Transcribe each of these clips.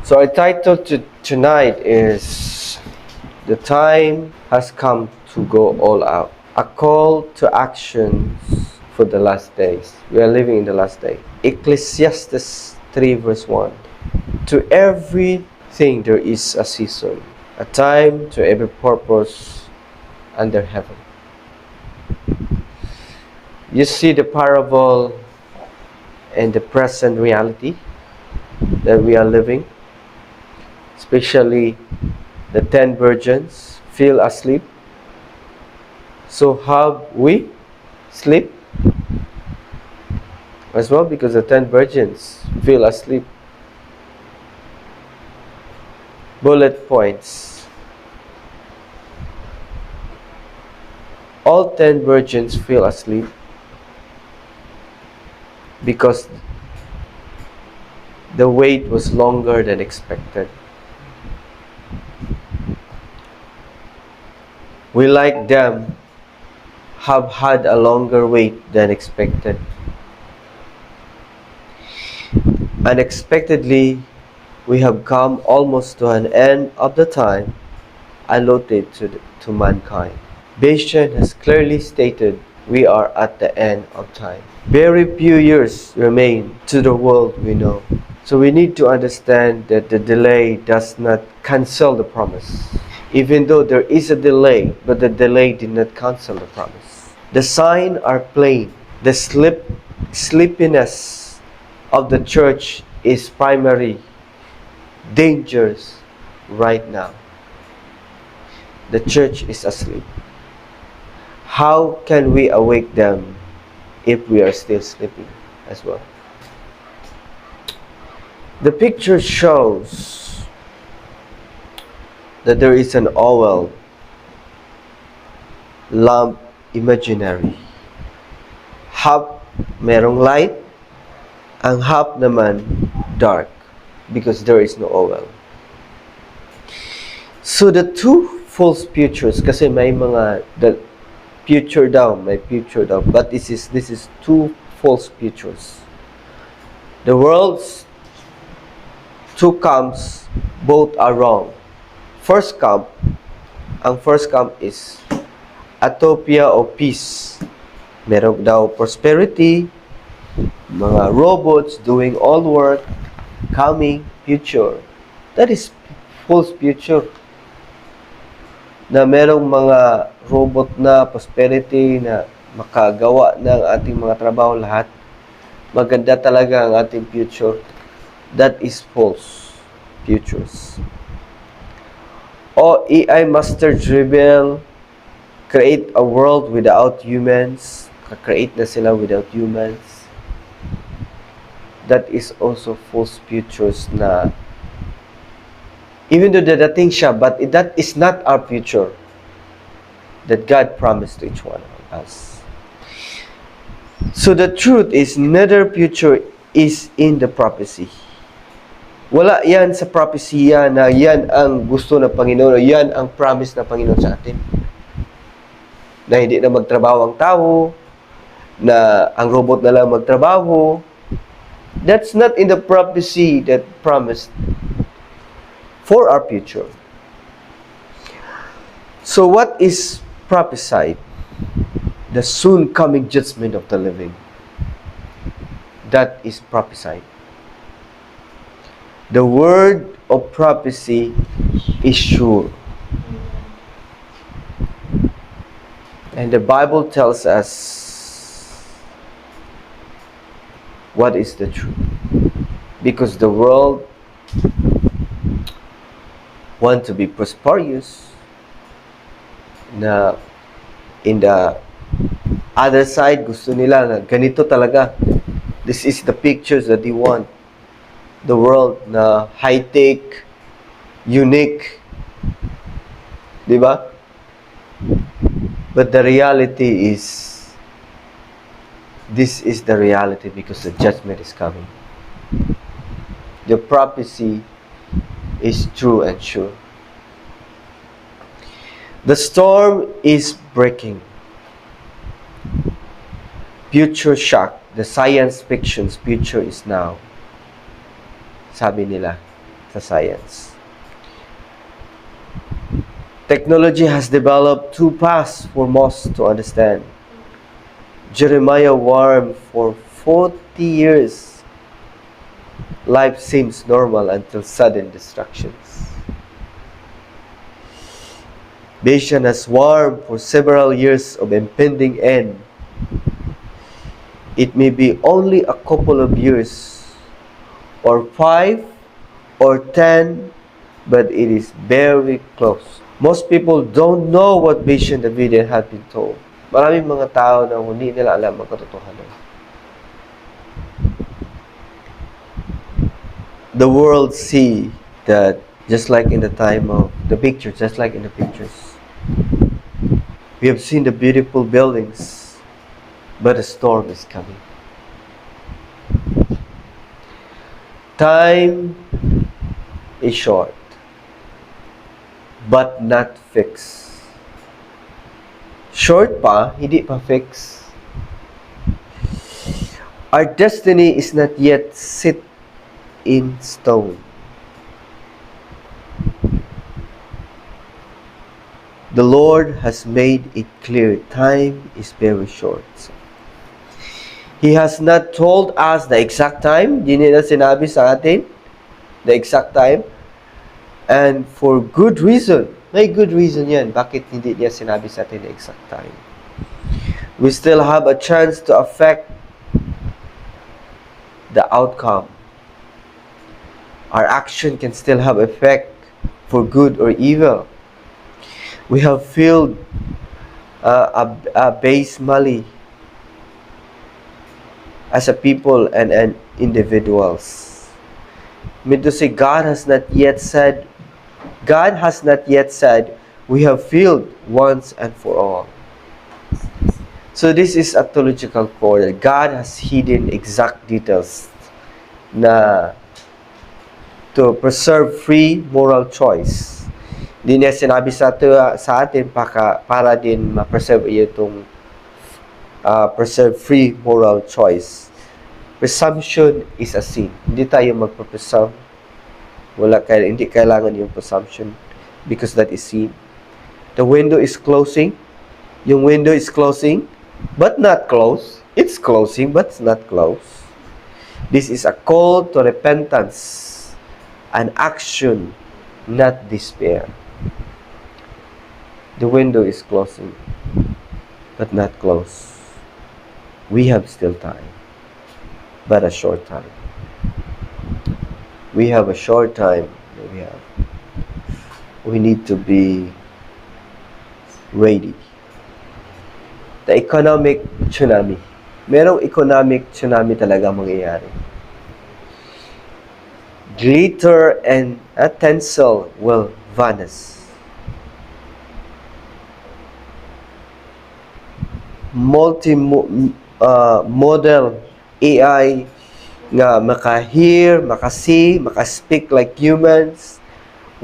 So our title tonight is The Time Has Come to Go All Out. A call to action for the last days. We are living in the last day. Ecclesiastes 3 verse 1. To everything there is a season, a time to every purpose under heaven. You see the parable and the present reality that we are living, especially the 10 virgins fell asleep. So have we sleep as well, because the 10 virgins fell asleep. Bullet points. All 10 virgins fell asleep because the wait was longer than expected. We, like them, have had a longer wait than expected. Unexpectedly, we have come almost to an end of the time allotted to mankind. Bashan has clearly stated we are at the end of time. Very few years remain to the world we know. So we need to understand that the delay does not cancel the promise. Even though there is a delay, but the delay did not cancel the promise. The signs are plain. The sleepiness of the church is primary dangerous right now. The church is asleep. How can we awake them if we are still sleeping as well? The picture shows that there is an oil lamp imaginary. Half merong light, ang half naman dark, because there is no oil. So the two false futures, kasi may mga the future daw, but this is two false futures. The world's two camps, both are wrong. Ang first camp is utopia o peace. Meron daw prosperity, mga robots doing all work, coming future. That is false future. Na merong mga robot na prosperity na makagawa ng ating mga trabaho lahat. Maganda talaga ang ating future. That is false futures. O AI master-driven, create a world without humans. Ka-create na sila without humans. That is also false futures na even though dadating siya, but that is not our future that God promised to each one of us. So the truth is, neither future is in the prophecy. Wala yan sa prophecy na yan ang gusto ng Panginoon, yan ang promise ng Panginoon sa atin. Na hindi na magtrabaho ang tao, na ang robot na lang magtrabaho. That's not in the prophecy that promised for our future. So what is prophesied? The soon coming judgment of the living. That is prophesied. The word of prophecy is sure. And the Bible tells us what is the truth. Because the world want to be prosperous, na in the other side gusto nila na ganito talaga. This is the pictures that they want. The world na high-tech, unique, di ba? But the reality is, this is the reality because the judgment is coming. The prophecy is true and sure. The storm is breaking. Future shock. The science fiction's future is now. Sabi nila. sa science. Technology has developed too fast for most to understand. Jeremiah warned for 40 years. Life seems normal until sudden distractions. Bashan has warned for several years of impending end. It may be only a couple of years, or 5, or 10, but it is very close. Most people don't know what Bashan David had been told. Maraming mga tao na hindi nila alam ang katotohanan. The world see that just like in the time of the picture, just like in the pictures. We have seen the beautiful buildings, but a storm is coming. Time is short, but not fixed. Short pa, hindi pa fix. Our destiny is not yet set in stone. The Lord has made it clear time is very short. He has not told us the exact time. Di nila sinabi sa atin the exact time. And for good reason. May good reason yan. Bakit hindi niya sinabi sa atin the exact time? We still have a chance to affect the outcome. Our action can still have effect for good or evil. We have filled abysmally as a people and individuals. I mean to say, God has not yet said, we have filled once and for all. So this is a theological core that God has hidden exact details na to preserve free moral choice. Hindi niya sinabi sa atin para din ma-preserve itong preserve free moral choice. Presumption is a sin. Hindi tayo magpa-presume. Hindi kailangan yung presumption because that is sin. The window is closing. Yung window is closing but not close. It's closing but it's not close. This is a call to repentance and action, not despair. The window is closing, but not close. We have still time, but a short time. We have a short time that we have. We need to be ready. The economic tsunami. Merong economic tsunami talaga mangyayari. Glitter and tinsel will vanish. Model AI nga maka-hear, maka-see, maka-speak like humans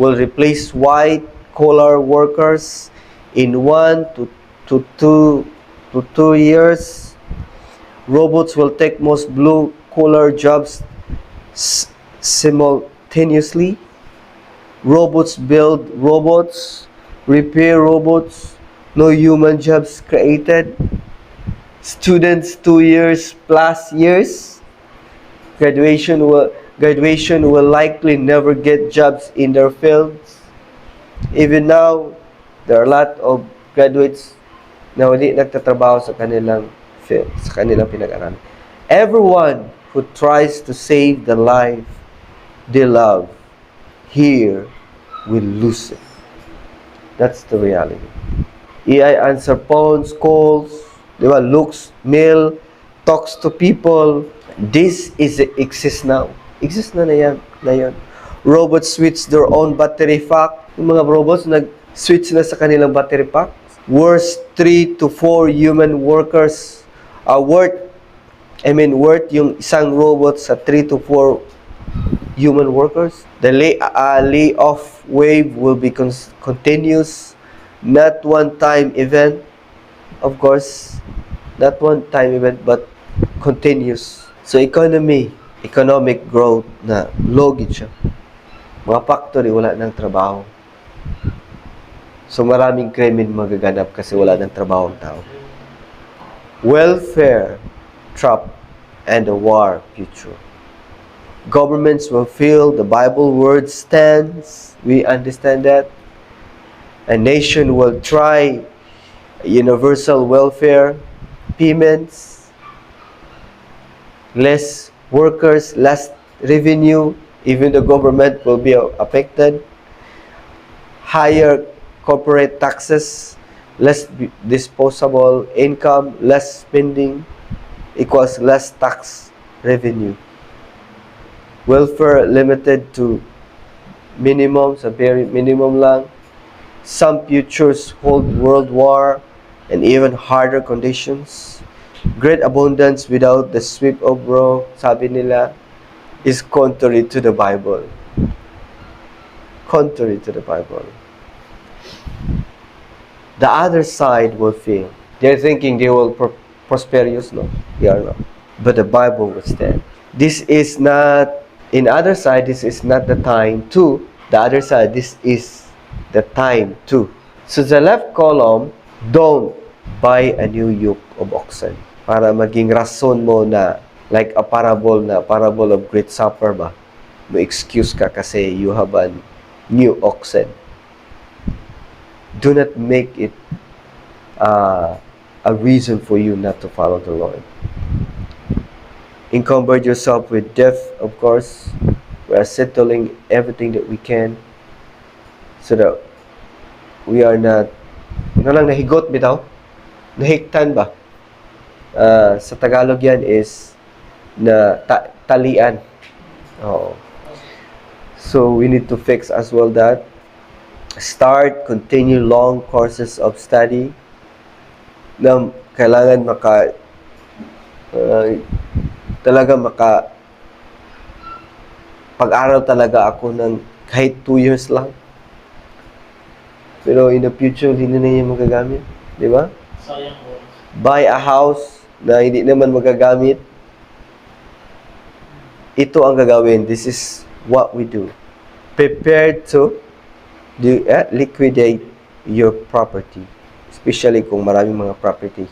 will replace white-collar workers in 1 to 2 years. Robots will take most blue-collar jobs simultaneously. Robots build robots, repair robots, no human jobs created. Students 2 years plus years. Graduation will likely never get jobs in their fields. Even now, there are a lot of graduates na hindi nagtatrabaho sa kanilang field, sa kanilang pinag-aralan. Everyone who tries to save the life they love here will lose it. That's the reality. AI answer phones, calls, di ba? Looks, mail, talks to people. This exists now. Exist na yan. Robots switch their own battery pack. Yung mga robots nag-switch na sa kanilang battery pack. Worth 3 to 4 human workers. Worth yung isang robot sa 3 to 4 human workers. The layoff wave will be continuous. Not one-time event, of course. Not one-time event, but continuous. So economic growth na low gid siya. Mga factory, wala ng trabaho. So maraming krimen magaganap kasi wala ng trabaho ang tao. Welfare trap and a war future. Governments will feel the Bible word stands. We understand that. A nation will try universal welfare payments, less workers, less revenue, even the government will be affected. Higher corporate taxes, less disposable income, less spending equals less tax revenue. Welfare limited to minimum, sa very minimum lang. Some futures hold world war and even harder conditions. Great abundance without the sweep of woe, sabi nila, is contrary to the Bible. Contrary to the Bible. The other side will fail. They're thinking they will prosperous. No, they are not. But the Bible will stand. This is not, in other side, this is not the time to. The other side, this is the time to. So the left column, don't buy a new yoke of oxen. Para maging rason mo na, like a parable of great supper ba? May excuse ka kasi you have a new oxen. Do not make it a reason for you not to follow the Lord. Encumber yourself with debt, of course. We are settling everything that we can so that we are not, nahigot bitaw? Nahiktan ba? Sa Tagalog yan is na talian. Oo. So we need to fix as well that. Start, continue long courses of study na kailangan pag-aral talaga ako ng kahit 2 years lang. Pero in the future, hindi na niya magagamit. Di ba? Buy a house na hindi naman magagamit. Ito ang gagawin. This is what we do. Prepare to liquidate your property. Especially kung maraming mga property.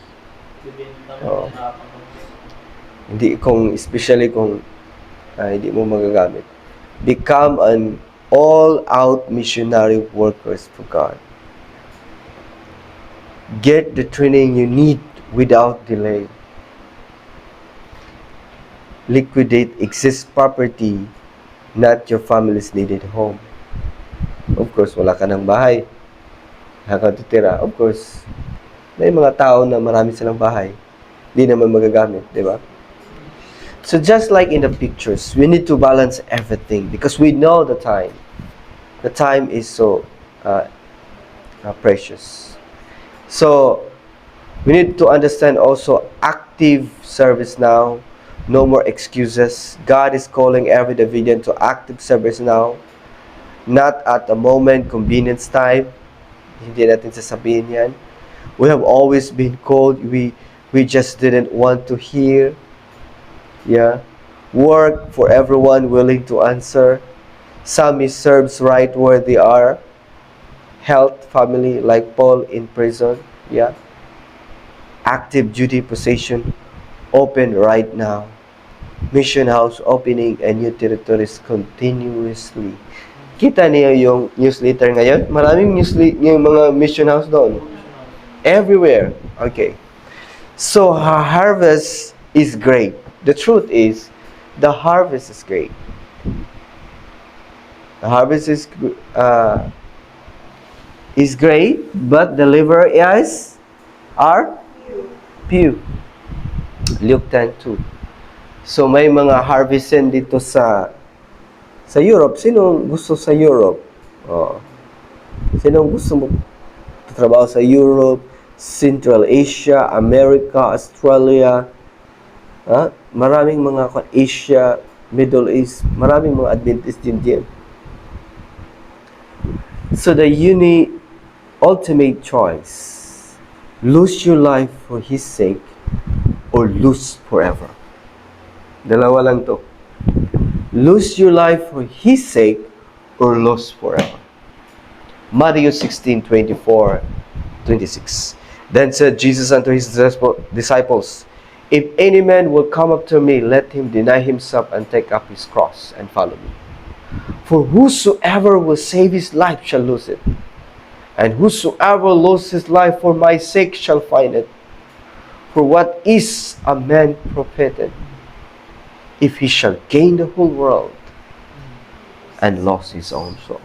Especially kung hindi mo magagamit. Become an all-out missionary workers for God. Get the training you need without delay. Liquidate excess property, not your family's needed home. Of course, wala ka ng bahay. Wala ka tutira. Of course, may mga tao na marami silang bahay. Hindi naman magagamit, di ba? So just like in the pictures, we need to balance everything because we know the time. The time is so precious. So we need to understand also active service now. No more excuses. God is calling every Davidian to active service now. Not at the moment, convenience time. Hindi natin sasabihin yan. We have always been called. We just didn't want to hear. Yeah. Work for everyone willing to answer. Some is serves right where they are. Health, family, like Paul in prison. Yeah. Active duty position open right now. Mission house opening and new territories continuously. Kita niyo yung newsletter ngayon? Maraming yung mga mission house doon. Everywhere. Okay. So, harvest is great. The truth is, the harvest is great. The harvest is great, but the labor are few. Luke 10:2. So, may mga harvestin dito sa Europe. Sino gusto sa Europe? Sino gusto magtatrabaho sa Europe, Central Asia, America, Australia? Maraming mga Asia, Middle East, maraming mga Adventist din diyan. So the ultimate choice, lose your life for His sake or lose forever. Dalawa lang to. Lose your life for His sake or lost forever. Matthew 16:24-26. Then said Jesus unto his disciples, If any man will come after me, let him deny himself and take up his cross and follow me. For whosoever will save his life shall lose it, and whosoever loses his life for my sake shall find it. For what is a man profited, if he shall gain the whole world and lose his own soul?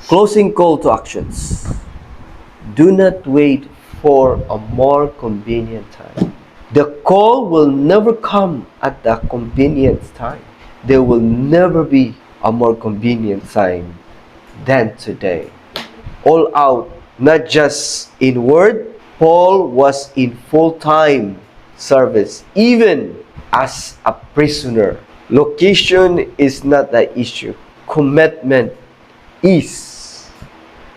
Closing call to actions. Do not wait for a more convenient time. The call will never come at a convenient time. There will never be a more convenient time than today. All out, not just in word. Paul was in full-time service, even as a prisoner. Location is not the issue. Commitment is.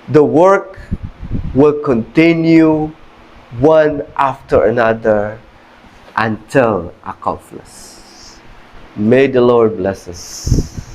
The work will continue one after another until accomplished. May the Lord bless us.